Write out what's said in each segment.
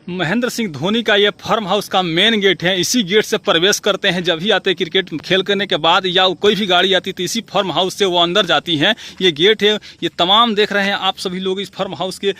महेंद्र सिंह धोनी का ये farm house का मेन गेट है। इसी गेट से प्रवेश करते हैं जब भी आते क्रिकेट खेल करने के बाद, या कोई भी गाड़ी आती तो इसी फार्म हाउस से वो अंदर जाती हैं। ये गेट है, ये तमाम देख रहे हैं आप सभी लोग। इस फार्म हाउस के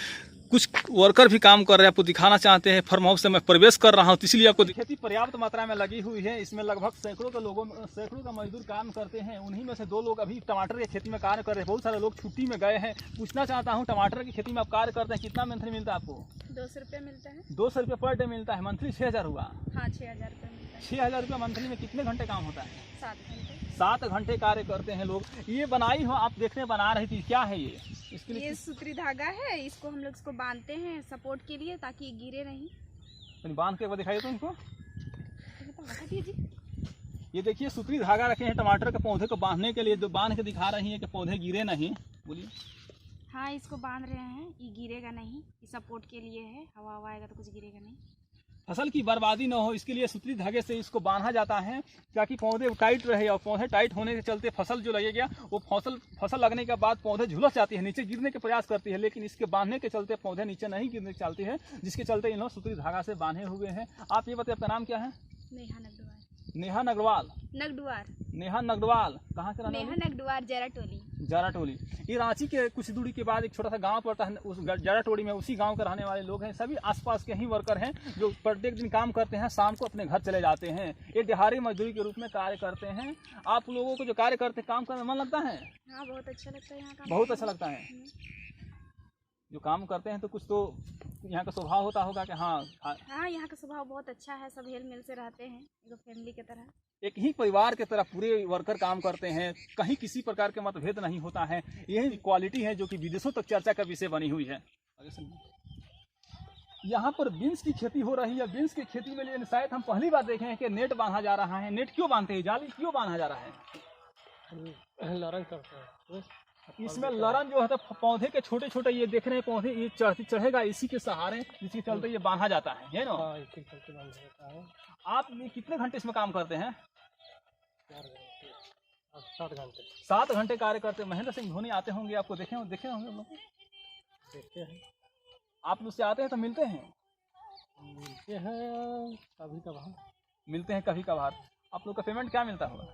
कुछ वर्कर भी काम कर रहे हैं, आपको दिखाना चाहते हैं। फार्म हाउस से मैं प्रवेश कर रहा हूं, तो इसलिए आपको खेती पर्याप्त मात्रा में लगी हुई है। इसमें लगभग सैकड़ों का मजदूर काम करते हैं। उन्हीं में से 2 लोग अभी टमाटर की खेती में कार्य कर रहे हैं। बहुत सारे लोग छुट्टी में गए हैं। पूछना चाहता हूं, टमाटर की खेती में आप कार्य करते हैं, कितना मंथली मिलता है आपको? 200 रुपये मिलता है। 200 रुपये पर डे मिलता है। मंथली 6000 हुआ। हाँ, 6000 रुपये मिलता है। 6000 रुपये मंथली में कितने घंटे काम होता है? 7 घंटे। 7 घंटे कार्य करते हैं लोग। ये बनाई हो आप देखने बना रही थी, क्या है ये? इसके लिए ये सूत्री धागा है, इसको हम लोग इसको बांधते हैं सपोर्ट के लिए, ताकि गिरे नहीं। बांध के दिखाइए तो इनको। बता दीजिए। ये देखिए सूत्री धागा रखे हैं टमाटर के पौधे को बांधने के लिए, जो बांध के दिखा रही है कि पौधे गिरे नहीं। बोलिए। हाँ, इसको बांध रहे हैं, ये गिरेगा नहीं, ये सपोर्ट के लिए है। हवा आएगा तो कुछ गिरेगा नहीं, फसल की बर्बादी न हो, इसके लिए सूत्री धागे से इसको बांधा जाता है ताकि पौधे टाइट रहे। और पौधे टाइट होने के चलते फसल जो लगेगा वो फसल लगने के बाद पौधे झुलस जाती है, नीचे गिरने के प्रयास करती है, लेकिन इसके बांधने के चलते पौधे नीचे नहीं गिरने चलती है, जिसके चलते इन लोग सूत्री धागा से बांधे हुए हैं। आप ये बताइए, आपका नाम क्या है? नेहा नगडवार। नेहा नगरवाल। नगडवार। नेहा नगरवाल कहाँ के रहने वाली? नेहा नगडवार, जराटोली। जराटोली। ये रांची के कुछ दूरी के बाद एक छोटा सा गांव पड़ता है, उस जराटोली में उसी गांव के रहने वाले लोग हैं। सभी आसपास के ही वर्कर हैं जो प्रत्येक दिन काम करते हैं, शाम को अपने घर चले जाते हैं। ये दिहाड़ी मजदूरी के रूप में कार्य करते हैं। आप लोगों को जो कार्य करते हैं, काम करने में मन लगता है? हाँ, बहुत अच्छा लगता है यहाँ का। बहुत अच्छा लगता है। जो काम करते हैं तो कुछ तो यहाँ का स्वभाव होता होगा कि हाँ, यहाँ का स्वभाव बहुत अच्छा है। सब हेल मिल से रहते हैं, एक फैमिली की तरह, एक ही परिवार की तरह पूरे वर्कर काम करते हैं। कहीं किसी प्रकार के मतभेद नहीं होता है। यही क्वालिटी है जो कि विदेशों तक चर्चा का विषय बनी हुई है। यहाँ पर बीन्स की खेती हो रही है। बीन्स की खेती में लिए शायद हम पहली बार देखे हैं कि नेट बांधा जा रहा है। नेट क्यों बांधते हैं? जाली क्यों बांधा जा रहा है? लरण करते हैं। इसमें लरण जो है तो पौधे के छोटे छोटे ये देख रहे हैं पौधे, ये चढ़ेगा इसी के सहारे, जिसके चलते ये बांधा जाता है ना? हाँ, इसी के चलते बांधा जाता है। आप कितने घंटे इसमें काम करते हैं? 7 घंटे। 7 घंटे कार्य करते हैं। महेंद्र सिंह धोनी आते होंगे, आपको देखे होंगे लोग? देखते हैं। आप उससे आते हैं तो मिलते हैं? मिलते हैं कभी कभार। मिलते हैं कभी कभार। आप लोग का पेमेंट क्या मिलता होगा?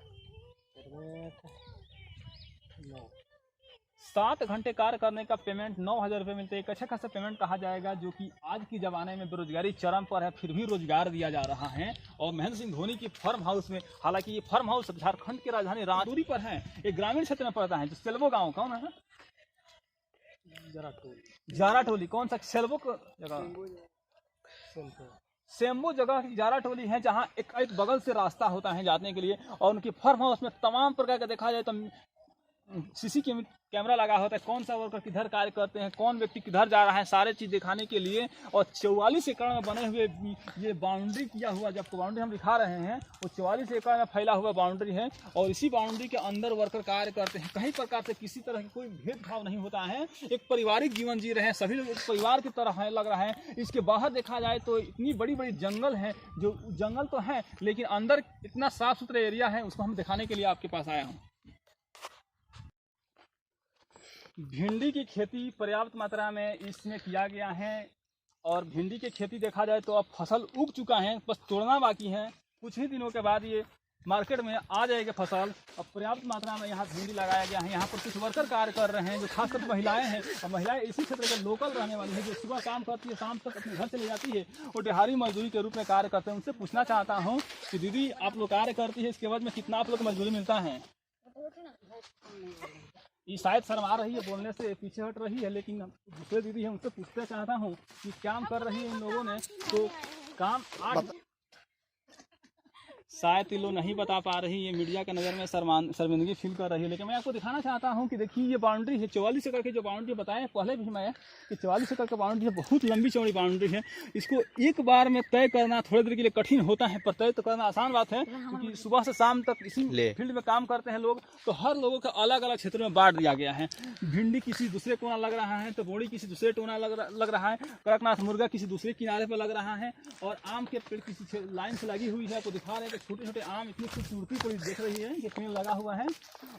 7 घंटे कार्य करने का पेमेंट 9000 रुपये मिलते हैं। एक अच्छा खासा पेमेंट कहा जाएगा, जो कि आज की ज़माने में बेरोजगारी चरम पर है, फिर भी रोजगार दिया जा रहा है। और महेंद्र सिंह धोनी की फार्म हाउस में, हालांकि ये फार्म हाउस झारखंड की राजधानी रांची पर है, एक ग्रामीण क्षेत्र में पड़ता है, जो सेल्वो गाँव। कौन है? जाराटोली। कौन सा सेल्वो जगह? सेम्बो जगह की जाराटोली है, जहाँ एक बगल से रास्ता होता है जाने के लिए। और उनकी फार्म हाउस में तमाम प्रकार का देखा जाए तो सीसी कैमरा लगा होता है, कौन सा वर्कर किधर कार्य करते हैं, कौन व्यक्ति किधर जा रहा है, सारे चीज़ दिखाने के लिए। और 44 एकड़ में बने हुए ये बाउंड्री किया हुआ, जब बाउंड्री हम दिखा रहे हैं वो 44 एकड़ में फैला हुआ बाउंड्री है। और इसी बाउंड्री के अंदर वर्कर कार्य करते हैं। कहीं प्रकार से किसी तरह की कोई भेदभाव नहीं होता है। एक पारिवारिक जीवन जी रहे हैं, सभी लोग एक परिवार की तरह है, लग रहा है। इसके बाहर देखा जाए तो इतनी बड़ी बड़ी जंगल है, जो जंगल तो है लेकिन अंदर इतना साफ सुथरा एरिया है, उसको हम दिखाने के लिए आपके पास आया हूँ। भिंडी की खेती पर्याप्त मात्रा में इसमें किया गया है। और भिंडी की खेती देखा जाए तो अब फसल उग चुका है, बस तोड़ना बाकी है। कुछ ही दिनों के बाद ये मार्केट में आ जाएगी फसल। अब पर्याप्त मात्रा में यहाँ भिंडी लगाया गया है। यहाँ पर कुछ वर्कर कार्य कर रहे हैं, जो खासकर महिलाएं हैं। और महिलाएं इसी क्षेत्र के लोकल रहने वाली हैं, जो सुबह काम करती है, शाम तक अपने घर चली जाती है और दिहाड़ी मजदूरी के रूप में कार्य करते हैं। उनसे पूछना चाहता हूँ कि दीदी, आप लोग कार्य करती है, इसके बाद में कितना आप लोग मजदूरी मिलता है? ये शायद शर्मा रही है, बोलने से पीछे हट रही है, लेकिन दूसरे दीदी है, उनसे पूछना चाहता हूँ कि काम कर रही है इन लोगों ने, तो काम शायद ये लोग नहीं बता पा रही है। मीडिया के नज़र में शर्मिंदगी फील कर रही है। लेकिन मैं आपको दिखाना चाहता हूं कि देखिए ये बाउंड्री है 44 एकड़ की, जो बाउंड्री बताएं पहले भी मैं कि 44 एकड़ की बाउंड्री है, बहुत लंबी चौड़ी बाउंड्री है। इसको एक बार में तय करना थोड़ी देर के लिए कठिन होता है, पर तय तो करना आसान बात है, क्योंकि सुबह से शाम तक इसी फील्ड में काम करते हैं लोग। तो हर लोगों का अलग अलग क्षेत्र में बांट दिया गया है। भिंडी किसी दूसरे कोना लग रहा है, तो बोड़ी किसी दूसरे टोना लग रहा है, कड़कनाथ मुर्गा किसी दूसरे किनारे पर लग रहा है, और आम के पेड़ किसी लाइन से लगी हुई है। आपको दिखा रहे हैं कि छोटे छोटे आम इतनी खूबसूरती को देख रही है कि पेड़ लगा हुआ है।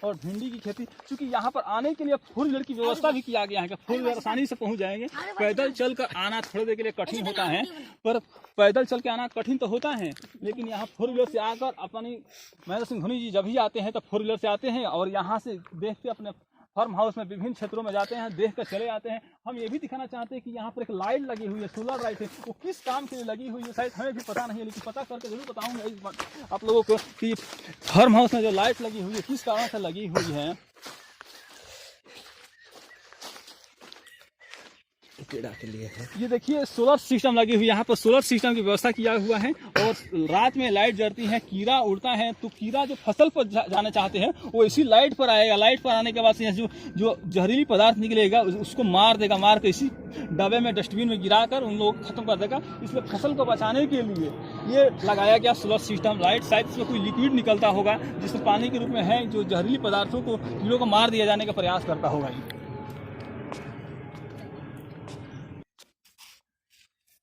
और भिंडी की खेती, चूंकि यहाँ पर आने के लिए 4 व्हीलर की व्यवस्था भी किया गया है कि 4 व्हीलर आसानी से पहुँच जाएंगे। पैदल चल कर आना थोड़ी देर के लिए कठिन होता है, पर पैदल चल के आना कठिन तो होता है, लेकिन यहाँ 4 व्हीलर से आकर अपनी महेंद्र सिंह धोनी जी जब भी आते हैं तो 4 व्हीलर से आते हैं और यहाँ से देख के अपने फार्म हाउस में विभिन्न क्षेत्रों में जाते हैं, देख कर चले आते हैं। हम ये भी दिखाना चाहते हैं कि यहाँ पर एक लाइट लगी हुई है, सोलर लाइट है, वो किस काम के लिए लगी हुई है शायद हमें भी पता नहीं है, लेकिन पता करके जरूर बताऊंगा आप लोगों को कि फार्म हाउस में जो लाइट लगी हुई है किस कारण से लगी हुई है। के लिए है ये देखिए सोलर सिस्टम लगी हुई है, यहाँ पर सोलर सिस्टम की व्यवस्था किया हुआ है और रात में लाइट जलती है, कीड़ा उड़ता है तो कीड़ा जो फसल पर जाना चाहते हैं वो इसी लाइट पर आएगा। लाइट पर आने के बाद से जो जहरीली पदार्थ निकलेगा उसको मार देगा, मार कर इसी डब्बे में डस्टबिन में गिरा कर उन लोगों को खत्म कर देगा। इसलिए फसल को बचाने के लिए ये लगाया गया सोलर सिस्टम लाइट। शायद इसमें कोई लिक्विड निकलता होगा जिसमें पानी के रूप में है, जो जहरीली पदार्थों को कीड़ों को मार दिया जाने का प्रयास करता होगा।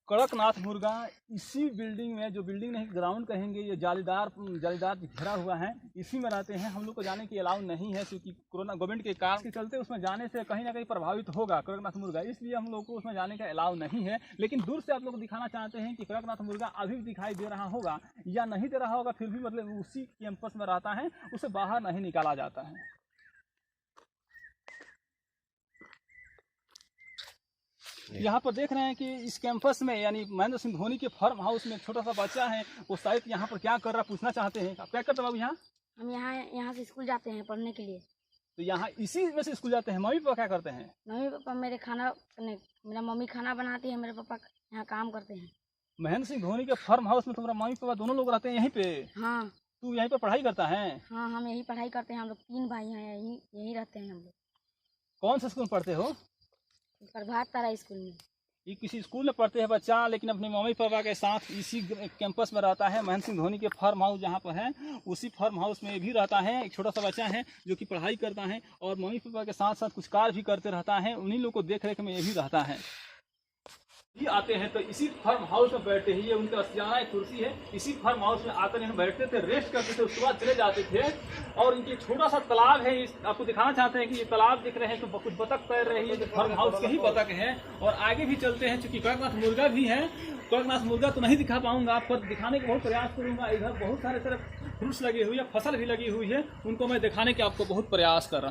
कड़कनाथ मुर्गा इसी बिल्डिंग में, जो बिल्डिंग नहीं ग्राउंड कहेंगे, ये जालीदार घेरा हुआ है, इसी में रहते हैं। हम लोग को जाने की अलाउ नहीं है क्योंकि कोरोना गवर्नमेंट के कारण के चलते उसमें जाने से कहीं ना कहीं प्रभावित होगा कड़कनाथ मुर्गा, इसलिए हम लोग को उसमें जाने का अलाउ नहीं है। लेकिन दूर से आप लोग को दिखाना चाहते हैं कि कड़कनाथ मुर्गा अभी भी दिखाई दे रहा होगा या नहीं दे रहा होगा, फिर भी मतलब उसी कैंपस में रहता है, उसे बाहर नहीं निकाला जाता है। यहाँ पर देख रहे हैं कि इस कैंपस में यानी महेंद्र सिंह धोनी के फार्म हाउस में छोटा सा बच्चा है, वो शायद यहाँ पर क्या कर रहा है पूछना चाहते हैं। आप क्या करते हैं बाबू यहाँ? हम यहाँ से स्कूल जाते हैं पढ़ने के लिए। तो यहाँ इसी में से स्कूल जाते हैं। मम्मी पापा क्या करते हैं? मम्मी पापा मेरा मम्मी खाना बनाती है, मेरे पापा यहाँ काम करते हैं। महेंद्र सिंह धोनी के फार्म हाउस में तुम्हारा मम्मी पापा दोनों लोग रहते हैं यहीं पे? हाँ। तू यहीं पर पढ़ाई करता है? हाँ, हम यही पढ़ाई करते हैं। हम लोग 3 भाई हैं, यही रहते हैं हम लोग। कौन सा स्कूल पढ़ते हो? प्रभात तारा स्कूल में। ये किसी स्कूल में पढ़ते हैं बच्चा, लेकिन अपने मम्मी पापा के साथ इसी कैंपस में रहता है। महेंद्र सिंह धोनी के फार्म हाउस जहाँ पर है उसी फार्म हाउस में भी रहता है। एक छोटा सा बच्चा है जो कि पढ़ाई करता है और मम्मी पापा के साथ साथ कुछ कार्य भी करते रहता है। उन्हीं लोग को देख रेख में ये भी रहता है। ये आते हैं तो इसी फार्म हाउस में बैठते हैं। ये उनका सियाना कुर्सी है, इसी फार्म हाउस में आकर यहाँ बैठते थे, रेस्ट करते थे, उसके बाद चले जाते थे। और इनके छोटा सा तालाब है, आपको दिखाना चाहते हैं कि ये तालाब दिख रहे हैं तो कुछ बतख तैर रही है, जो फार्म हाउस के ही बतख है। और आगे भी चलते हैं, चूंकि कड़कनाथ मुर्गा भी है। कड़कनाथ मुर्गा तो नहीं दिखा पाऊंगा, आपको दिखाने का बहुत प्रयास करूंगा। इधर बहुत सारे तरफ फ्रूट्स लगे हुए हैं, फसल भी लगी हुई है, उनको मैं दिखाने के आपको बहुत प्रयास कर रहा हूँ।